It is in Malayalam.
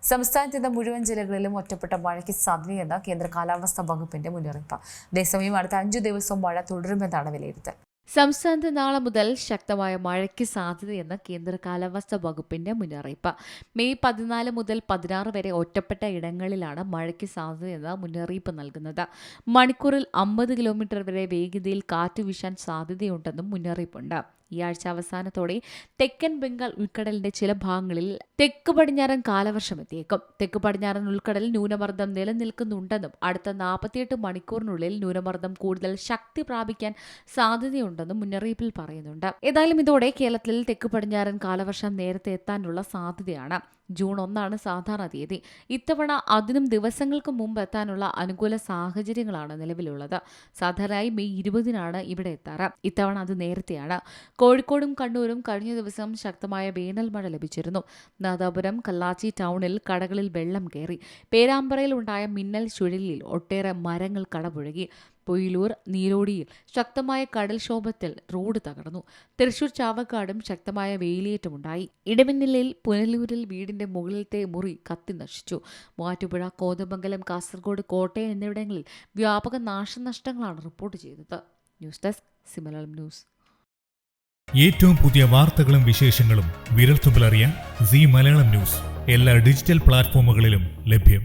സംസ്ഥാനത്ത് ഇന്ന് മുഴുവൻ ജില്ലകളിലും ഒറ്റപ്പെട്ട മഴയ്ക്ക് സാധ്യതയെന്ന് കേന്ദ്ര കാലാവസ്ഥാ വകുപ്പിന്റെ മുന്നറിയിപ്പ്. അതേസമയം അടുത്ത 5 ദിവസം മഴ തുടരുമെന്നാണ് വിലയിരുത്തൽ. സംസ്ഥാനത്ത് നാളെ മുതൽ ശക്തമായ മഴയ്ക്ക് സാധ്യതയെന്ന് കേന്ദ്ര കാലാവസ്ഥാ വകുപ്പിന്റെ മുന്നറിയിപ്പ്. മെയ് 14 മുതൽ 16 വരെ ഒറ്റപ്പെട്ട ഇടങ്ങളിലാണ് മഴയ്ക്ക് സാധ്യതയെന്ന് മുന്നറിയിപ്പ് നൽകുന്നത്. മണിക്കൂറിൽ 50 കിലോമീറ്റർ വരെ വേഗതയിൽ കാറ്റ് വീശാൻ സാധ്യതയുണ്ടെന്നും മുന്നറിയിപ്പുണ്ട്. ഈ ആഴ്ച അവസാനത്തോടെ തെക്കൻ ബംഗാൾ ഉൾക്കടലിന്റെ ചില ഭാഗങ്ങളിൽ തെക്ക് പടിഞ്ഞാറൻ കാലവർഷം എത്തിയേക്കും. തെക്ക് പടിഞ്ഞാറൻ ഉൾക്കടലിൽ ന്യൂനമർദ്ദം നിലനിൽക്കുന്നുണ്ടെന്നും അടുത്ത 48 മണിക്കൂറിനുള്ളിൽ ന്യൂനമർദ്ദം കൂടുതൽ ശക്തി പ്രാപിക്കാൻ സാധ്യതയുണ്ടെന്നും മുന്നറിയിപ്പിൽ പറയുന്നുണ്ട്. ഏതായാലും ഇതോടെ കേരളത്തിൽ തെക്ക് പടിഞ്ഞാറൻ കാലവർഷം നേരത്തെ എത്താനുള്ള സാധ്യതയാണ്. ജൂൺ 1 സാധാരണ തീയതി. ഇത്തവണ അതിനും ദിവസങ്ങൾക്ക് മുമ്പ് എത്താനുള്ള അനുകൂല സാഹചര്യങ്ങളാണ് നിലവിലുള്ളത്. സാധാരണയായി മെയ് 20 ഇവിടെ എത്താറ്. ഇത്തവണ അത് നേരത്തെയാണ്. കോഴിക്കോടും കണ്ണൂരും കഴിഞ്ഞ ദിവസം ശക്തമായ വേനൽ മഴ ലഭിച്ചിരുന്നു. നാദാപുരം കല്ലാച്ചി ടൗണിൽ കടകളിൽ വെള്ളം കയറി. പേരാമ്പ്രയിൽ ഉണ്ടായ മിന്നൽ ചുഴലിയിൽ ഒട്ടേറെ മരങ്ങൾ കടപുഴകി. പൊയിലൂർ നീരോടിയിൽ ശക്തമായ കടൽക്ഷോഭത്തിൽ റോഡ് തകർന്നു. തൃശൂർ ചാവക്കാടും ശക്തമായ വേലിയേറ്റമുണ്ടായി. ഇടമിന്നലിൽ പുനലൂരിൽ വീടിന്റെ മുകളിലത്തെ മുറി കത്തി നശിച്ചു. മൂവാറ്റുപുഴ, കോതമംഗലം, കാസർഗോഡ്, കോട്ടയം എന്നിവിടങ്ങളിൽ വ്യാപക നാശനഷ്ടങ്ങളാണ് റിപ്പോർട്ട് ചെയ്തത്. ന്യൂസ് ഡെസ്ക് സിമലയാളം ന്യൂസ്. ഏറ്റവും പുതിയ വാർത്തകളും വിശേഷങ്ങളും വിരൽത്തുമ്പിലറിയാൻ സീ മലയാളം ന്യൂസ് എല്ലാ ഡിജിറ്റൽ പ്ലാറ്റ്ഫോമുകളിലും ലഭ്യം.